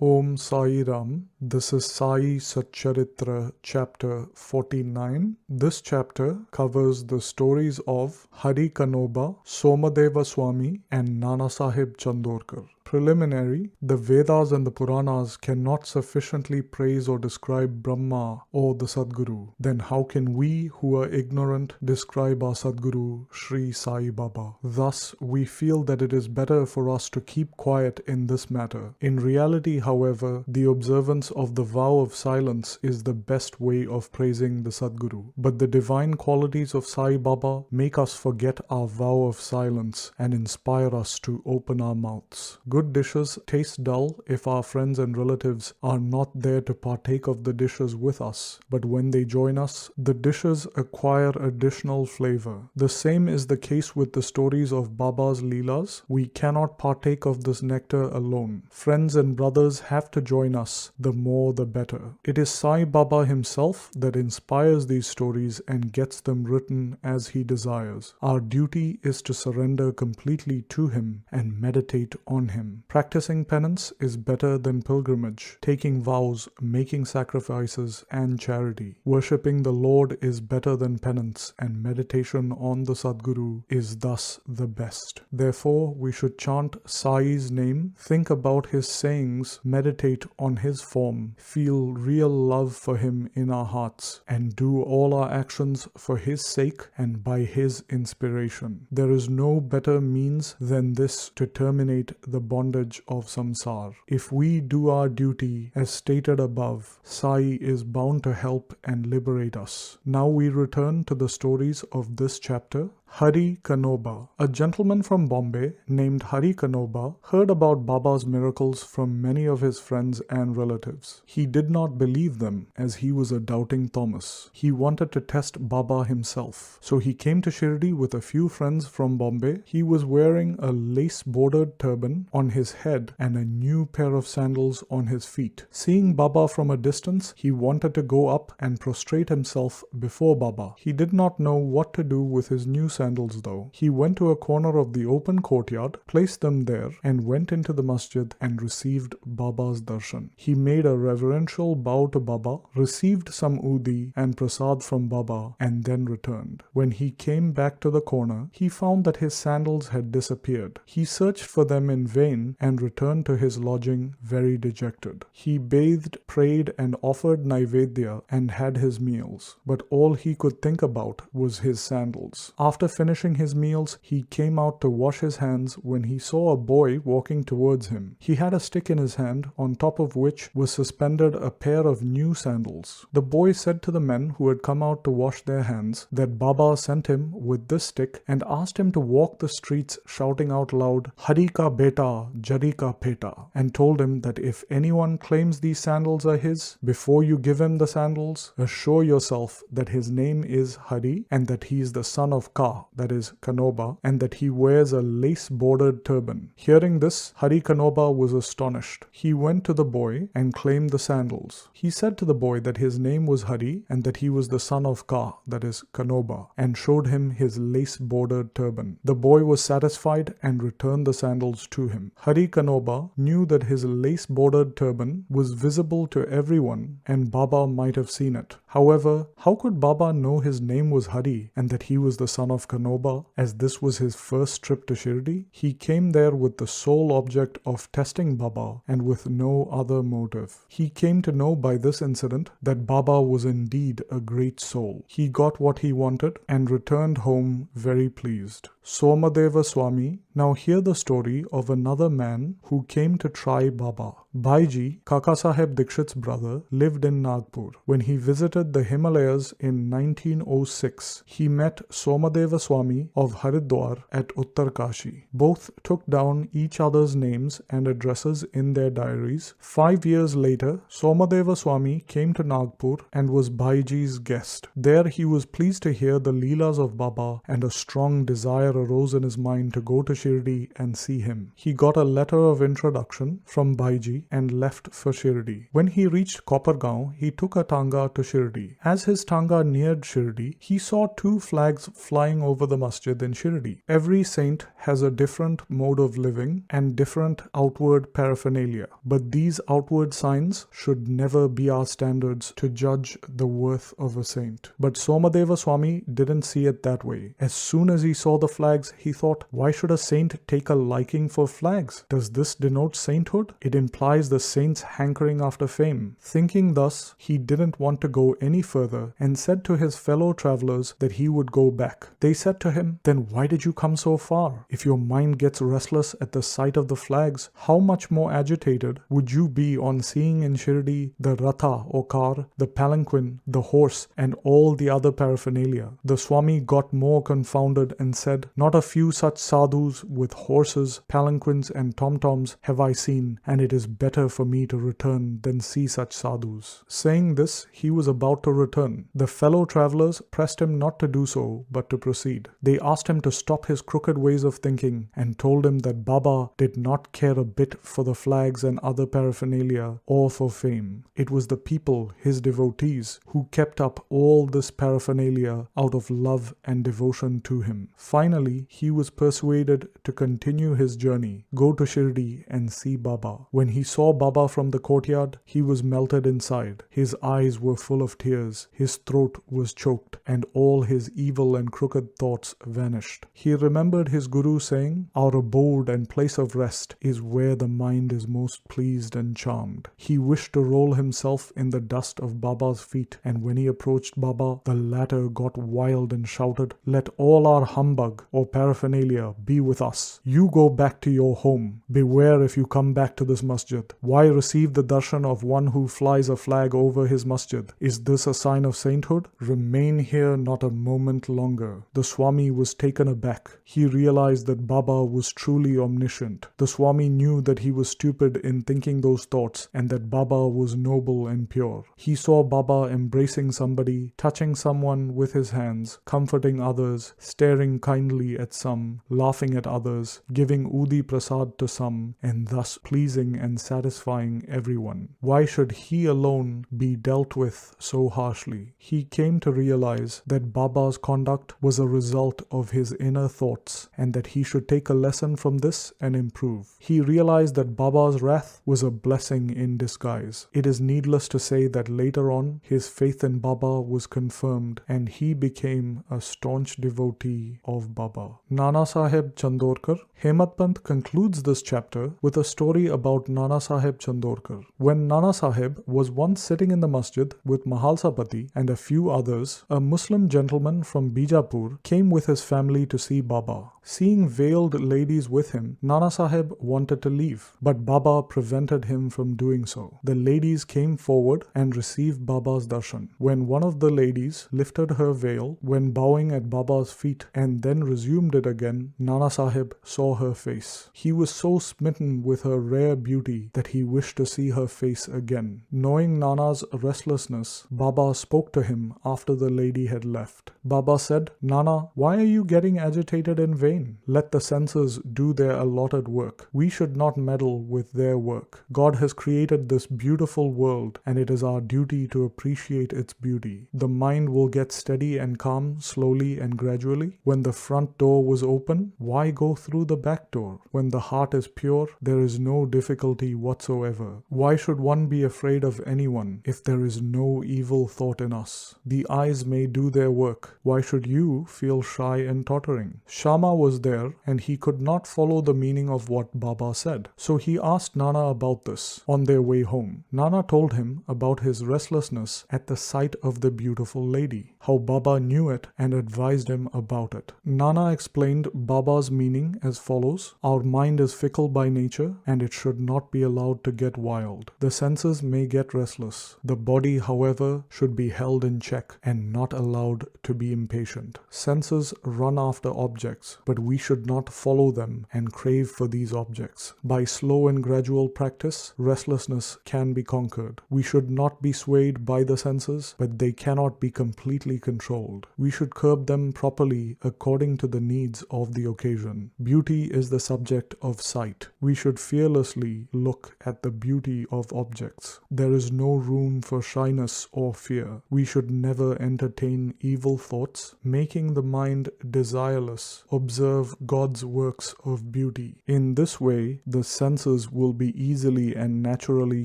Om Sai Ram. This is Sai Satcharitra chapter 49. This chapter covers the stories of Hari Kanoba, Somadeva Swami and Nanasaheb Chandorkar. Preliminary, the Vedas and the Puranas cannot sufficiently praise or describe Brahma or the Sadguru. Then how can we who are ignorant describe our Sadguru, Shri Sai Baba? Thus, we feel that it is better for us to keep quiet in this matter. In reality, however, the observance of the vow of silence is the best way of praising the Sadguru. But the divine qualities of Sai Baba make us forget our vow of silence and inspire us to open our mouths. Good dishes taste dull if our friends and relatives are not there to partake of the dishes with us, but when they join us, the dishes acquire additional flavor. The same is the case with the stories of Baba's Leelas. We cannot partake of this nectar alone. Friends and brothers have to join us, the more the better. It is Sai Baba himself that inspires these stories and gets them written as he desires. Our duty is to surrender completely to him and meditate on him. Practicing penance is better than pilgrimage, taking vows, making sacrifices, and charity. Worshipping the Lord is better than penance, and meditation on the Sadguru is thus the best. Therefore, we should chant Sai's name, think about his sayings, meditate on his form, feel real love for him in our hearts, and do all our actions for his sake and by his inspiration. There is no better means than this to terminate the bondage of samsara. If we do our duty as stated above, Sai is bound to help and liberate us. Now we return to the stories of this chapter. Hari Kanoba. A gentleman from Bombay named Hari Kanoba heard about Baba's miracles from many of his friends and relatives. He did not believe them as he was a doubting Thomas. He wanted to test Baba himself. So he came to Shrirdi with a few friends from Bombay. He was wearing a lace-bordered turban on his head and a new pair of sandals on his feet. Seeing Baba from a distance, he wanted to go up and prostrate himself before Baba. He did not know what to do with his new sandals though. He went to a corner of the open courtyard, placed them there, and went into the masjid and received Baba's darshan. He made a reverential bow to Baba, received some udi and prasad from Baba, and then returned. When he came back to the corner, he found that his sandals had disappeared. He searched for them in vain and returned to his lodging very dejected. He bathed, prayed, and offered naivedya and had his meals, but all he could think about was his sandals. After finishing his meals, he came out to wash his hands when he saw a boy walking towards him. He had a stick in his hand, on top of which was suspended a pair of new sandals. The boy said to the men who had come out to wash their hands that Baba sent him with this stick and asked him to walk the streets shouting out loud, "Hari ka beta, jari ka peta," and told him that if anyone claims these sandals are his, before you give him the sandals, assure yourself that his name is Hari and that he is the son of Ka, that is Kanoba, and that he wears a lace-bordered turban. Hearing this, Hari Kanoba was astonished. He went to the boy and claimed the sandals. He said to the boy that his name was Hari and that he was the son of Ka, that is Kanoba, and showed him his lace-bordered turban. The boy was satisfied and returned the sandals to him. Hari Kanoba knew that his lace-bordered turban was visible to everyone and Baba might have seen it. However, how could Baba know his name was Hari and that he was the son of Kanoba, as this was his first trip to Shrirdi? He came there with the sole object of testing Baba and with no other motive. He came to know by this incident that Baba was indeed a great soul. He got what he wanted and returned home very pleased. Somadeva Swami. Now hear the story of another man who came to try Baba. Bhaiji, Kakasaheb Dikshit's brother, lived in Nagpur. When he visited the Himalayas in 1906, he met Somadeva Swami of Haridwar at Uttarkashi. Both took down each other's names and addresses in their diaries. 5 years later, Somadeva Swami came to Nagpur and was Bhaiji's guest. There he was pleased to hear the Leelas of Baba and a strong desire arose in his mind to go to Shirdi and see him. He got a letter of introduction from Bhaiji and left for Shirdi. When he reached Kopargaon, he took a tanga to Shirdi. As his tanga neared Shirdi, he saw 2 flags flying over the masjid in Shirdi. Every saint has a different mode of living and different outward paraphernalia, but these outward signs should never be our standards to judge the worth of a saint. But Somadeva Swami didn't see it that way. As soon as he saw the flags, he thought, why should a saint take a liking for flags? Does this denote sainthood? It implies the saint's hankering after fame. Thinking thus, he didn't want to go any further and said to his fellow travelers that he would go back. They said to him, then why did you come so far? If your mind gets restless at the sight of the flags, how much more agitated would you be on seeing in Shirdi the ratha or car, the palanquin, the horse, and all the other paraphernalia? The Swami got more confounded and said, not a few such sadhus with horses, palanquins, and tom-toms have I seen, and it is better for me to return than see such sadhus. Saying this, he was about to return. The fellow travelers pressed him not to do so, but to proceed. They asked him to stop his crooked ways of thinking and told him that Baba did not care a bit for the flags and other paraphernalia or for fame. It was the people, his devotees, who kept up all this paraphernalia out of love and devotion to him. Finally, he was persuaded to continue his journey, go to Shirdi and see Baba. When he saw Baba from the courtyard, he was melted inside. His eyes were full of tears, his throat was choked, and all his evil and crooked thoughts vanished. He remembered his Guru saying, our abode and place of rest is where the mind is most pleased and charmed. He wished to roll himself in the dust of Baba's feet, and when he approached Baba, the latter got wild and shouted, let all our humbug or paraphernalia be with us. You go back to your home. Beware if you come back to this masjid. Why receive the darshan of one who flies a flag over his masjid? Is this a sign of sainthood? Remain here not a moment longer. The Swami was taken aback. He realized that Baba was truly omniscient. The Swami knew that he was stupid in thinking those thoughts and that Baba was noble and pure. He saw Baba embracing somebody, touching someone with his hands, comforting others, staring kindly at some, laughing at others, giving Udi Prasad to some, and thus pleasing and satisfying everyone. Why should he alone be dealt with so harshly? He came to realize that Baba's conduct was a result of his inner thoughts and that he should take a lesson from this and improve. He realized that Baba's wrath was a blessing in disguise. It is needless to say that later on, his faith in Baba was confirmed and he became a staunch devotee of Baba. Nanasaheb Chandorkar. Hemat Pant concludes this chapter with a story about Nanasaheb Chandorkar. When Nanasaheb was once sitting in the masjid with Mahalsapati and a few others, a Muslim gentleman from Bijapur came with his family to see Baba. Seeing veiled ladies with him, Nanasaheb wanted to leave, but Baba prevented him from doing so. The ladies came forward and received Baba's darshan. When one of the ladies lifted her veil when bowing at Baba's feet and then resumed it again, Nanasaheb saw her face. He was so smitten with her rare beauty that he wished to see her face again. Knowing Nana's restlessness, Baba spoke to him after the lady had left. Baba said, Nana, why are you getting agitated in vain? Let the senses do their allotted work. We should not meddle with their work. God has created this beautiful world and it is our duty to appreciate its beauty. The mind will get steady and calm slowly and gradually. When the front door was open, why go through the back door? When the heart is pure, there is no difficulty whatsoever. Why should one be afraid of anyone if there is no evil thought in us? The eyes may do their work. Why should you feel shy and tottering? Shama was there and he could not follow the meaning of what Baba said. So he asked Nana about this on their way home. Nana told him about his restlessness at the sight of the beautiful lady, how Baba knew it and advised him about it. Nana explained Baba's meaning as follows: our mind is fickle by nature and it should not be allowed to get wild. The senses may get restless. The body, however, should be held in check and not allowed to be impatient. Senses run after objects, but but we should not follow them and crave for these objects. By slow and gradual practice, restlessness can be conquered. We should not be swayed by the senses, but they cannot be completely controlled. We should curb them properly according to the needs of the occasion. Beauty is the subject of sight. We should fearlessly look at the beauty of objects. There is no room for shyness or fear. We should never entertain evil thoughts, making the mind desireless. Observe God's works of beauty. In this way, the senses will be easily and naturally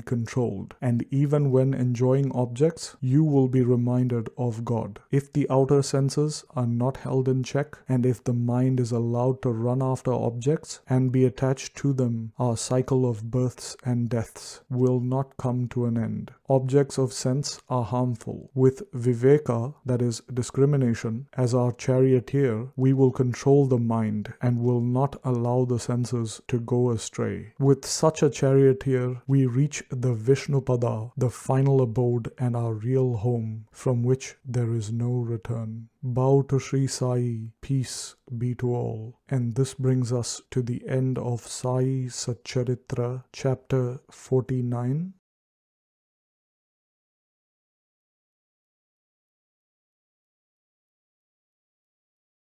controlled, and even when enjoying objects, you will be reminded of God. If the outer senses are not held in check, and if the mind is allowed to run after objects and be attached to them, our cycle of births and deaths will not come to an end. Objects of sense are harmful. With viveka, that is discrimination, as our charioteer, we will control the mind and will not allow the senses to go astray. With such a charioteer, we reach the Vishnupada, the final abode and our real home, from which there is no return. Bow to Shri Sai, peace be to all. And this brings us to the end of Sai Satcharitra, chapter 49.